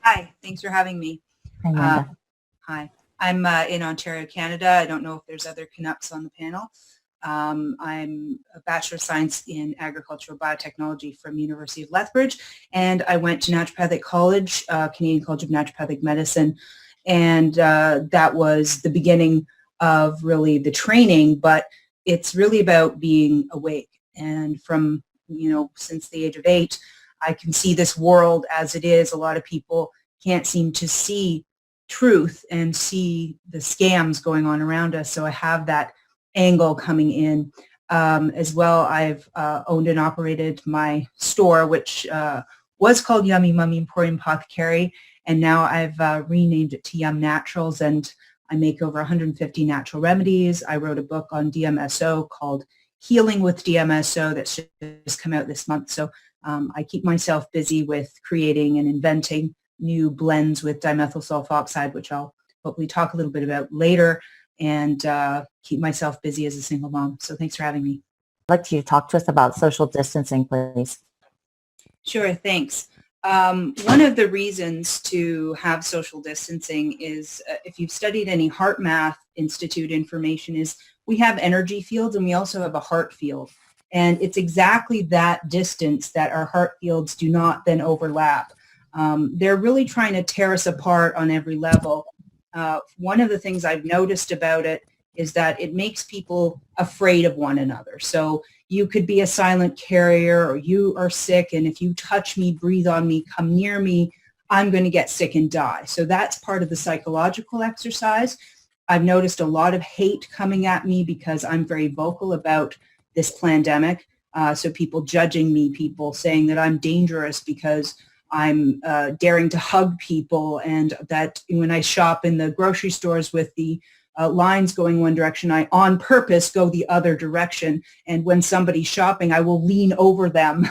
Hi, thanks for having me. Hi, Uh, Amanda. Hi, I'm in Ontario, Canada. I don't know if there's other Canucks on the panel. I'm a Bachelor of Science in Agricultural Biotechnology from University of Lethbridge, and I went to Naturopathic College, Canadian College of Naturopathic Medicine, and that was the beginning of really the training, but it's really about being awake. And from, since the age of 8, I can see this world as it is. A lot of people can't seem to see truth and see the scams going on around us. So I have that angle coming in. As well, I've owned and operated my store, which was called Yummy Mummy Emporium Apothecary, and now I've renamed it to Yum Naturals, and I make over 150 natural remedies. I wrote a book on DMSO called Healing with DMSO that's just come out this month. So I keep myself busy with creating and inventing new blends with dimethyl sulfoxide, which I'll hopefully talk a little bit about later, and keep myself busy as a single mom. So thanks for having me. I'd like you to talk to us about social distancing, please. Sure, thanks. One of the reasons to have social distancing is, if you've studied any heart math institute information, is we have energy fields and we also have a heart field. And it's exactly that distance that our heart fields do not then overlap. They're really trying to tear us apart on every level. One of the things I've noticed about it is that it makes people afraid of one another. So you could be a silent carrier, or you are sick, and if you touch me, breathe on me, come near me, I'm going to get sick and die. So that's part of the psychological exercise. I've noticed a lot of hate coming at me because I'm very vocal about this pandemic. So people judging me, people saying that I'm dangerous because I'm daring to hug people, and that when I shop in the grocery stores with the lines going one direction, I on purpose go the other direction. And when somebody's shopping, I will lean over them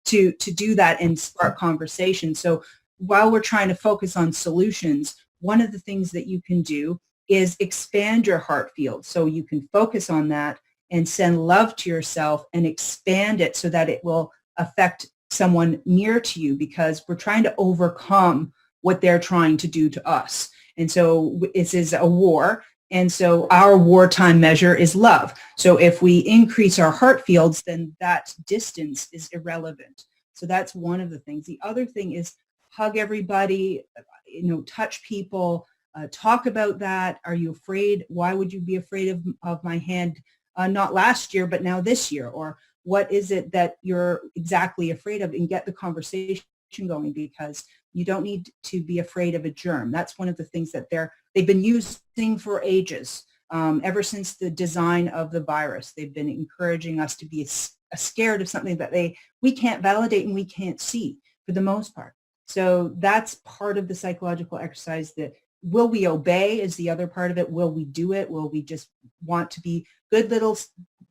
to do that and spark conversation. So while we're trying to focus on solutions, one of the things that you can do is expand your heart field. So you can focus on that and send love to yourself and expand it so that it will affect someone near to you, because we're trying to overcome what they're trying to do to us. And so this is a war. And so our wartime measure is love. So if we increase our heart fields, then that distance is irrelevant. So that's one of the things. The other thing is hug everybody, touch people, talk about that. Are you afraid? Why would you be afraid of my hand? Not last year, but now this year? Or what is it that you're exactly afraid of? And get the conversation going, because you don't need to be afraid of a germ. That's one of the things that they've been using for ages. Ever since the design of the virus, they've been encouraging us to be scared of something that we can't validate and we can't see for the most part. So that's part of the psychological exercise. That will we obey is the other part of it. Will we do it? Will we just want to be good little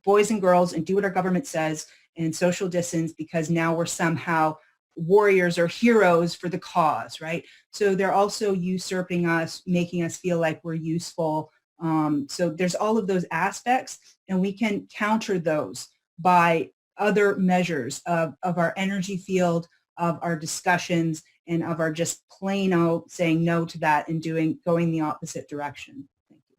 boys and girls and do what our government says and social distance because now we're somehow warriors or heroes for the cause, right? So they're also usurping us, making us feel like we're useful. So there's all of those aspects, and we can counter those by other measures of our energy field, of our discussions, and of our just plain out saying no to that and going the opposite direction.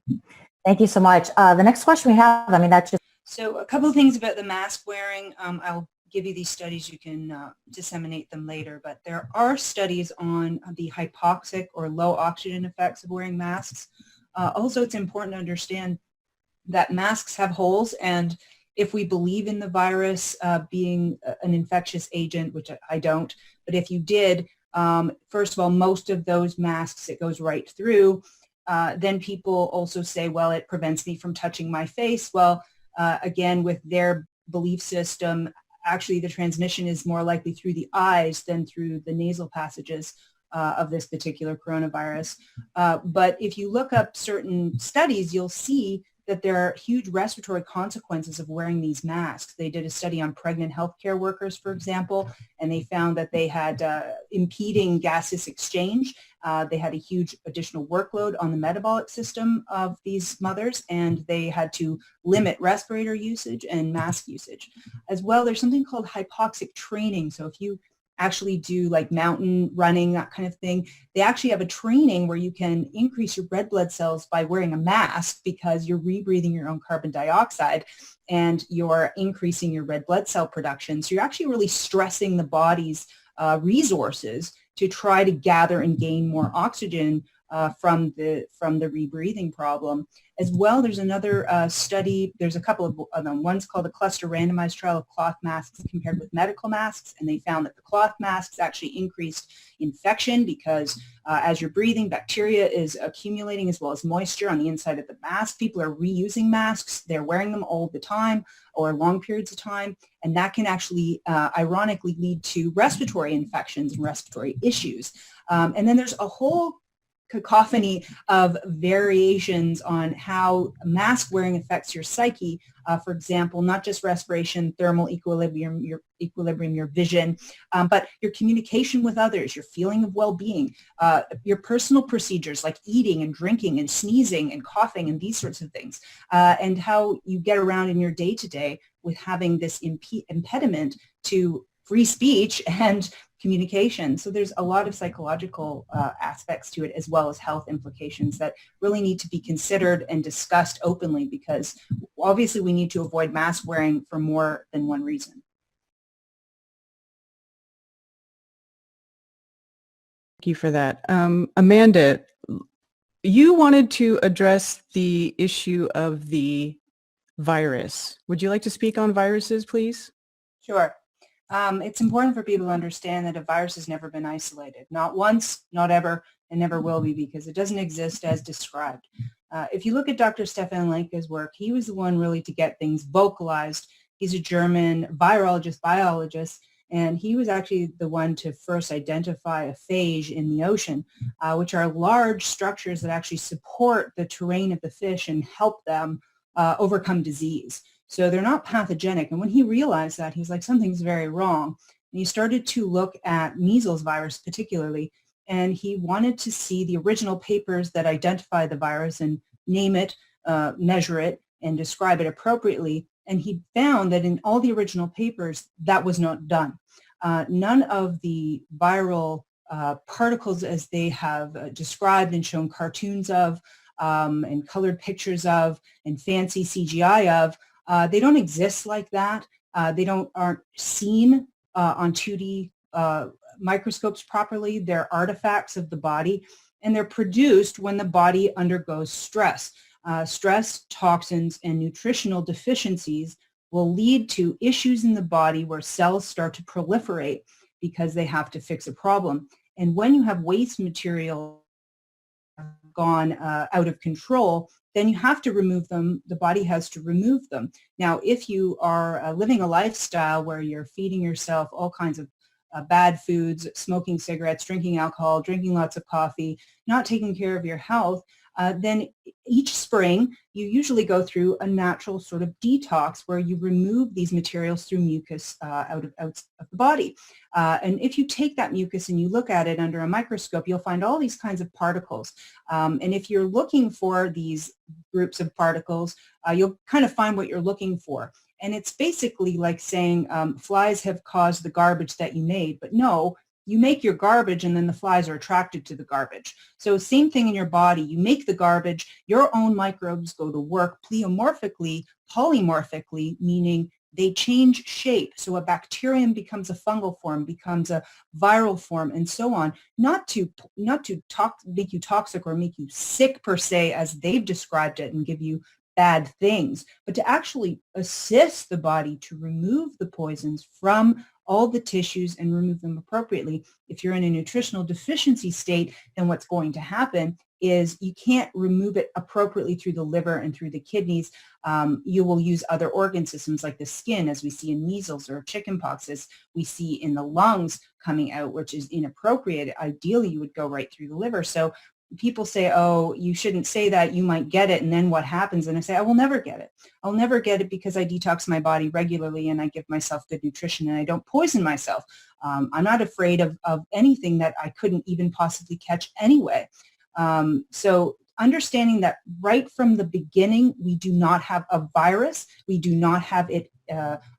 Thank you. Thank you so much. The next question we have, that's just... So a couple of things about the mask wearing. I'll give you these studies. You can disseminate them later, but there are studies on the hypoxic or low oxygen effects of wearing masks. Also, it's important to understand that masks have holes, and if we believe in the virus being an infectious agent, which I don't, but if you did, first of all, most of those masks, it goes right through. Then people also say, well, it prevents me from touching my face. Well, again, with their belief system, actually the transmission is more likely through the eyes than through the nasal passages of this particular coronavirus. But if you look up certain studies, you'll see that there are huge respiratory consequences of wearing these masks. They did a study on pregnant healthcare workers, for example, and they found that they had impeding gaseous exchange. They had a huge additional workload on the metabolic system of these mothers, and they had to limit respirator usage and mask usage. As well, there's something called hypoxic training. So if you actually do like mountain running, that kind of thing, they actually have a training where you can increase your red blood cells by wearing a mask because you're rebreathing your own carbon dioxide and you're increasing your red blood cell production. So you're actually really stressing the body's resources to try to gather and gain more oxygen from the rebreathing problem. As well, there's another study, there's a couple of them. One's called a cluster randomized trial of cloth masks compared with medical masks, and they found that the cloth masks actually increased infection because as you're breathing, bacteria is accumulating as well as moisture on the inside of the mask. People are reusing masks. They're wearing them all the time or long periods of time, and that can actually ironically lead to respiratory infections and respiratory issues. And then there's a whole cacophony of variations on how mask wearing affects your psyche. For example, not just respiration, thermal equilibrium, your vision, but your communication with others, your feeling of well-being, your personal procedures like eating and drinking and sneezing and coughing and these sorts of things, and how you get around in your day-to-day with having this impediment to free speech and communication. So there's a lot of psychological aspects to it as well as health implications that really need to be considered and discussed openly, because obviously we need to avoid mask wearing for more than one reason. Thank you for that. Amanda, you wanted to address the issue of the virus. Would you like to speak on viruses, please? Sure. It's important for people to understand that a virus has never been isolated. Not once, not ever, and never will be, because it doesn't exist as described. If you look at Dr. Stefan Lenke's work, he was the one really to get things vocalized. He's a German virologist, biologist, and he was actually the one to first identify a phage in the ocean, which are large structures that actually support the terrain of the fish and help them overcome disease. So they're not pathogenic. And when he realized that, he was like, something's very wrong. And he started to look at measles virus particularly, and he wanted to see the original papers that identify the virus and name it, measure it, and describe it appropriately. And he found that in all the original papers, that was not done. None of the viral particles as they have described and shown cartoons of and colored pictures of and fancy CGI of, they don't exist like that. They aren't seen on 2D microscopes properly. They're artifacts of the body, and they're produced when the body undergoes stress. Stress, toxins, and nutritional deficiencies will lead to issues in the body where cells start to proliferate because they have to fix a problem. And when you have waste material gone out of control, then you have to remove them. The body has to remove them. Now, if you are living a lifestyle where you're feeding yourself all kinds of bad foods, smoking cigarettes, drinking alcohol, drinking lots of coffee, not taking care of your health, then each spring you usually go through a natural sort of detox where you remove these materials through mucus out of the body. And if you take that mucus and you look at it under a microscope, you'll find all these kinds of particles. And if you're looking for these groups of particles, you'll kind of find what you're looking for. And it's basically like saying flies have caused the garbage that you made, but no, you make your garbage and then the flies are attracted to the garbage. So same thing in your body. You make the garbage, your own microbes go to work pleomorphically, polymorphically, meaning they change shape. So a bacterium becomes a fungal form, becomes a viral form, and so on. Not to make you toxic or make you sick per se, as they've described it, and give you bad things, but to actually assist the body to remove the poisons from all the tissues and remove them appropriately. If you're in a nutritional deficiency state, then what's going to happen is you can't remove it appropriately through the liver and through the kidneys. You will use other organ systems like the skin, as we see in measles or chickenpox, as we see in the lungs coming out, which is inappropriate. Ideally, you would go right through the liver. So people say, oh, you shouldn't say that, you might get it, and then what happens? And I say, I will never get it. I'll never get it because I detox my body regularly and I give myself good nutrition and I don't poison myself. I'm not afraid of anything that I couldn't even possibly catch anyway. So understanding that right from the beginning, we do not have a virus, we do not have it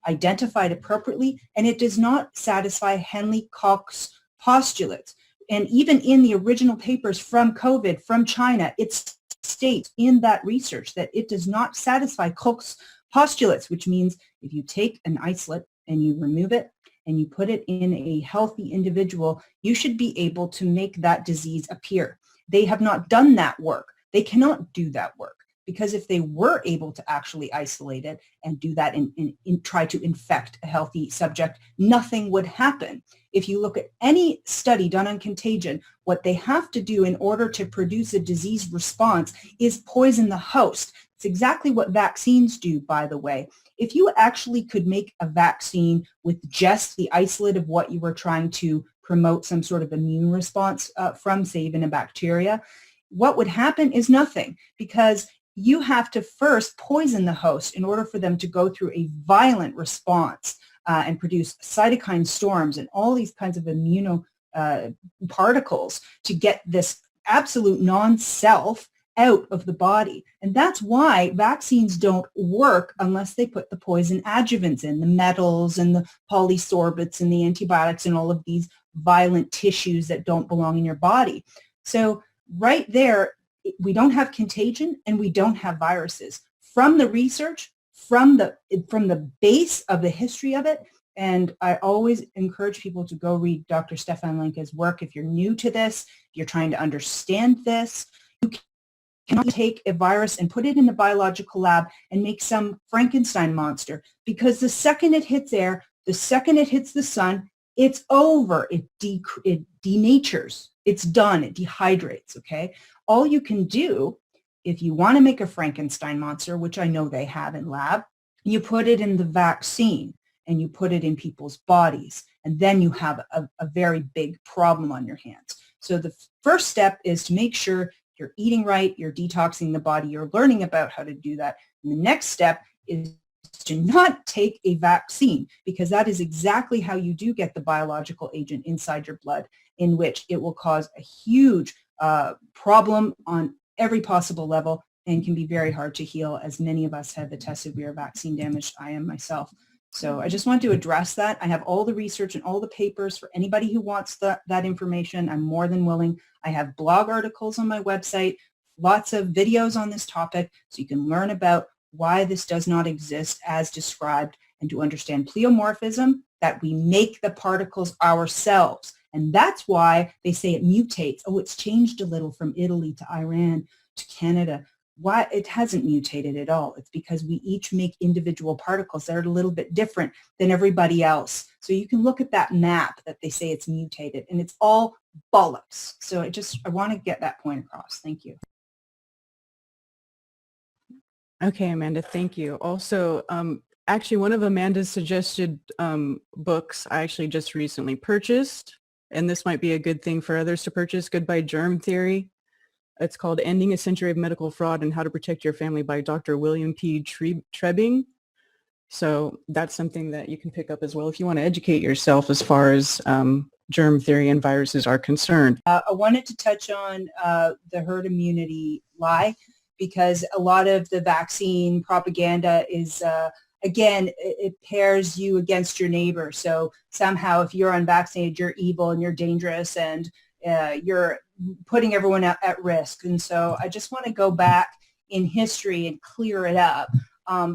identified appropriately, and it does not satisfy Henle-Cox postulates. And even in the original papers from COVID, from China, it states in that research that it does not satisfy Cox postulates, which means if you take an isolate and you remove it and you put it in a healthy individual, you should be able to make that disease appear. They have not done that work. They cannot do that work, because if they were able to actually isolate it and do that and try to infect a healthy subject, nothing would happen. If you look at any study done on contagion, what they have to do in order to produce a disease response is poison the host. It's exactly what vaccines do, by the way. If you actually could make a vaccine with just the isolate of what you were trying to promote some sort of immune response from, say, even a bacteria, what would happen is nothing, because you have to first poison the host in order for them to go through a violent response and produce cytokine storms and all these kinds of immuno particles to get this absolute non-self out of the body. And that's why vaccines don't work unless they put the poison adjuvants in, the metals and the polysorbates and the antibiotics and all of these violent tissues that don't belong in your body. So right there, we don't have contagion and we don't have viruses. From the research, from the base of the history of it, and I always encourage people to go read Dr. Stefan Lenke's work. If you're new to this, you're trying to understand this, you cannot take a virus and put it in the biological lab and make some Frankenstein monster, because the second it hits air, the second it hits the sun, it's over. It denatures. It's done. It dehydrates, okay? All you can do, if you want to make a Frankenstein monster, which I know they have in lab, you put it in the vaccine and you put it in people's bodies, and then you have a very big problem on your hands. So the first step is to make sure you're eating right, you're detoxing the body, you're learning about how to do that. And the next step is to not take a vaccine, because that is exactly how you do get the biological agent inside your blood, in which it will cause a huge problem on every possible level and can be very hard to heal. As many of us have attested, we are vaccine damaged. I am myself. So I just want to address that. I have all the research and all the papers for anybody who wants that information. I'm more than willing. I have blog articles on my website, lots of videos on this topic, so you can learn about why this does not exist as described, and to understand pleomorphism, that we make the particles ourselves. And that's why they say it mutates. Oh, it's changed a little from Italy to Iran to Canada. Why? It hasn't mutated at all. It's because we each make individual particles that are a little bit different than everybody else. So you can look at that map that they say it's mutated, and it's all bollocks. So I want to get that point across. Thank you. Okay, Amanda, thank you. Also, actually, one of Amanda's suggested books I actually just recently purchased, and this might be a good thing for others to purchase, Goodbye Germ Theory. It's called Ending a Century of Medical Fraud and How to Protect Your Family by Dr. William P. Trebing. So that's something that you can pick up as well if you want to educate yourself as far as germ theory and viruses are concerned. I wanted to touch on the herd immunity lie, because a lot of the vaccine propaganda is, again, it pairs you against your neighbor. So somehow if you're unvaccinated, you're evil and you're dangerous and you're putting everyone at risk. And so I just want to go back in history and clear it up,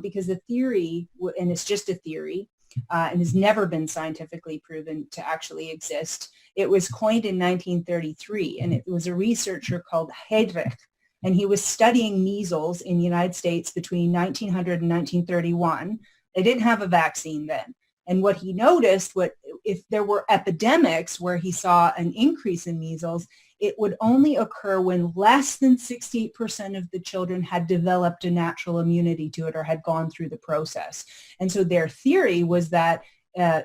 because the theory, and it's just a theory, and has never been scientifically proven to actually exist. It was coined in 1933, and it was a researcher called Heydrich, and he was studying measles in the United States between 1900 and 1931. They didn't have a vaccine then. And what he noticed, if there were epidemics where he saw an increase in measles, it would only occur when less than 68% of the children had developed a natural immunity to it or had gone through the process. And so their theory was that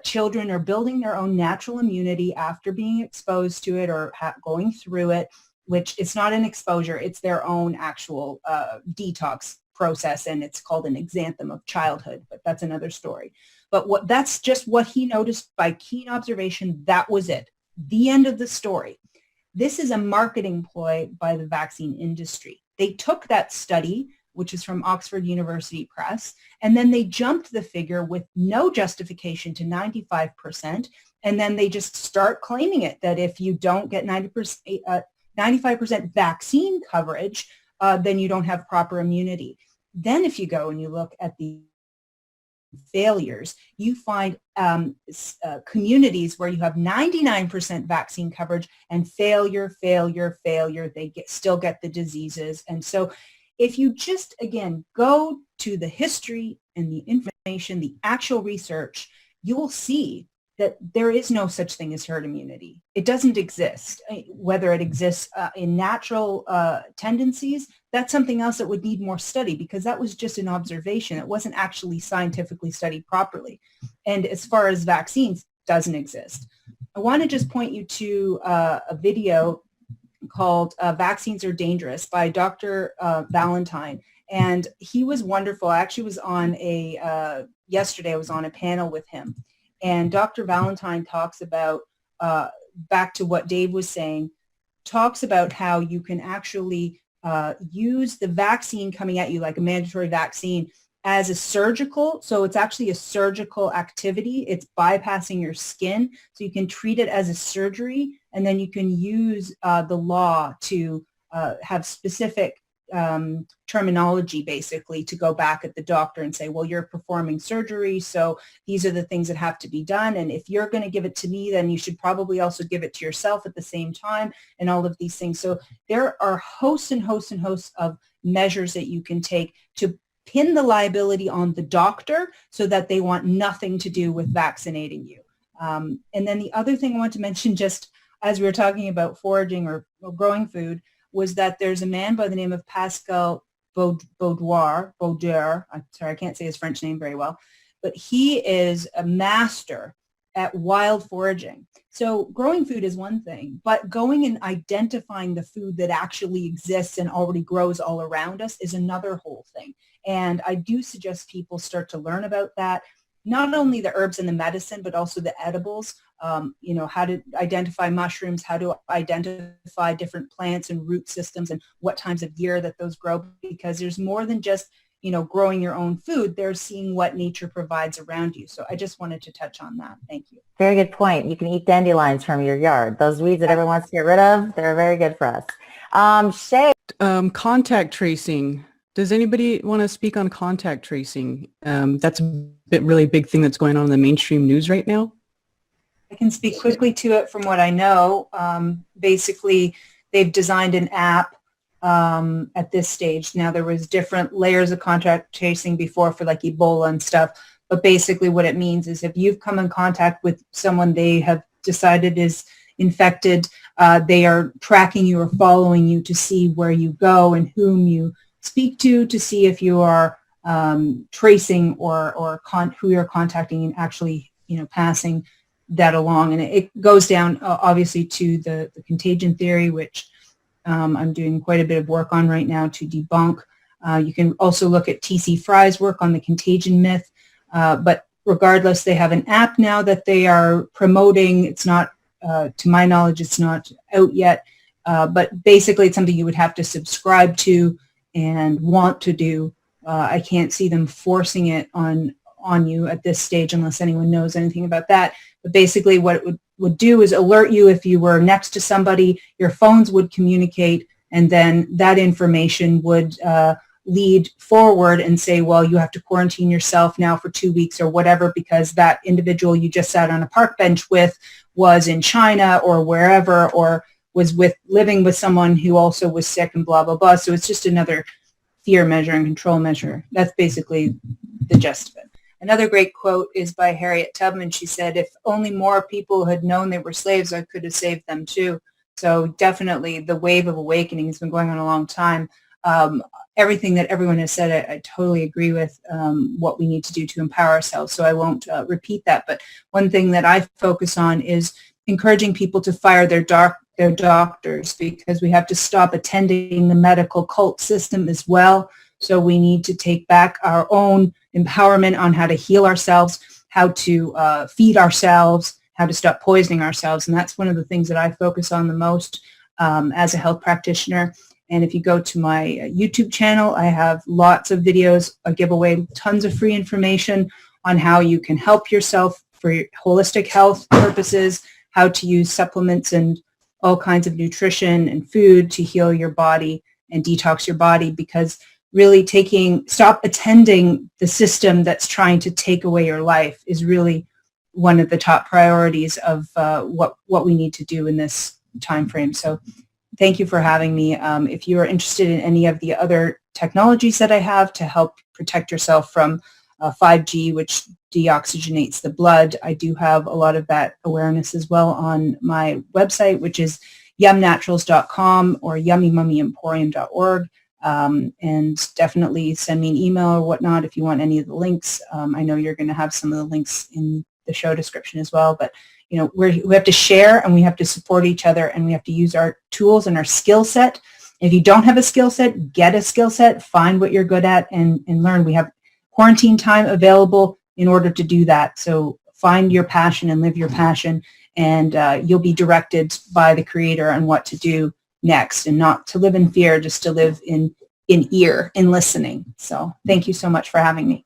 children are building their own natural immunity after being exposed to it or going through it, which it's not an exposure, it's their own actual detox process, and it's called an exanthem of childhood, but that's another story. But that's just what he noticed by keen observation. That was it. The end of the story. This is a marketing ploy by the vaccine industry. They took that study which is from Oxford University Press. And then they jumped the figure with no justification to 95%. And then they just start claiming it that if you don't get 95% vaccine coverage, then you don't have proper immunity. Then if you go and you look at the failures, you find communities where you have 99% vaccine coverage and failure, they still get the diseases. And so if you just, again, go to the history and the information, the actual research, you will see that there is no such thing as herd immunity. It doesn't exist. Whether it exists in natural tendencies, that's something else that would need more study, because that was just an observation. It wasn't actually scientifically studied properly. And as far as vaccines, doesn't exist. I want to just point you to a video called Vaccines Are Dangerous by Dr. Valentine. And he was wonderful. I actually was on yesterday I was on a panel with him. And Dr. Valentine talks about, back to what Dave was saying, talks about how you can actually use the vaccine coming at you, like a mandatory vaccine, as a surgical. So it's actually a surgical activity. It's bypassing your skin. So you can treat it as a surgery, and then you can use the law to have specific terminology, basically, to go back at the doctor and say, well, you're performing surgery, so these are the things that have to be done. And if you're going to give it to me, then you should probably also give it to yourself at the same time, and all of these things. So there are hosts and hosts and hosts of measures that you can take to pin the liability on the doctor so that they want nothing to do with vaccinating you. And then the other thing I want to mention, just as we were talking about foraging or growing food, was that there's a man by the name of Pascal Baudouin. Sorry, I can't say his French name very well, but he is a master at wild foraging. So growing food is one thing, but going and identifying the food that actually exists and already grows all around us is another whole thing. And I do suggest people start to learn about that, not only the herbs and the medicine, but also the edibles. How to identify mushrooms, how to identify different plants and root systems, and what times of year that those grow, because there's more than just, growing your own food. There's seeing what nature provides around you. So I just wanted to touch on that. Thank you. Very good point. You can eat dandelions from your yard. Those weeds that everyone wants to get rid of, they're very good for us. Shay. Contact tracing. Does anybody want to speak on contact tracing? That's a really big thing that's going on in the mainstream news right now. I can speak quickly to it from what I know. Basically, they've designed an app at this stage. Now, there was different layers of contact tracing before for like Ebola and stuff, but basically what it means is if you've come in contact with someone they have decided is infected, they are tracking you or following you to see where you go and whom you speak to see if you are tracing or who you're contacting and actually, passing that along. And it goes down obviously to the contagion theory, which I'm doing quite a bit of work on right now to debunk. You can also look at T.C. Fry's work on the contagion myth. But regardless, they have an app now that they are promoting. It's not, to my knowledge, it's not out yet. But basically, it's something you would have to subscribe to and want to do. I can't see them forcing it on you at this stage unless anyone knows anything about that. But basically what it would do is alert you if you were next to somebody, your phones would communicate, and then that information would lead forward and say, well, you have to quarantine yourself now for 2 weeks or whatever, because that individual you just sat on a park bench with was in China or wherever, or was living with someone who also was sick, and blah, blah, blah. So it's just another fear measure and control measure. That's basically the gist of it. Another great quote is by Harriet Tubman. She said, if only more people had known they were slaves, I could have saved them too. So definitely the wave of awakening has been going on a long time. Everything that everyone has said, I totally agree with what we need to do to empower ourselves. So I won't repeat that. But one thing that I focus on is encouraging people to fire their doctors, because we have to stop attending the medical cult system as well. So we need to take back our own empowerment on how to heal ourselves, how to feed ourselves, how to stop poisoning ourselves. And that's one of the things that I focus on the most as a health practitioner. And if you go to my YouTube channel, I have lots of videos. I give away tons of free information on how you can help yourself for your holistic health purposes, how to use supplements and all kinds of nutrition and food to heal your body and detox your body, because really stop attending the system that's trying to take away your life is really one of the top priorities of what we need to do in this time frame. So thank you for having me. If you are interested in any of the other technologies that I have to help protect yourself from 5G, which deoxygenates the blood, I do have a lot of that awareness as well on my website, which is yumnaturals.com or yummymummyemporium.org. And definitely send me an email or whatnot if you want any of the links. I know you're going to have some of the links in the show description as well, but we have to share and we have to support each other, and we have to use our tools and our skill set. If you don't have a skill set, get a skill set, find what you're good at, and learn. We have quarantine time available in order to do that. So find your passion and live your passion, and you'll be directed by the Creator on what to do next, and not to live in fear, just to live in listening. So thank you so much for having me.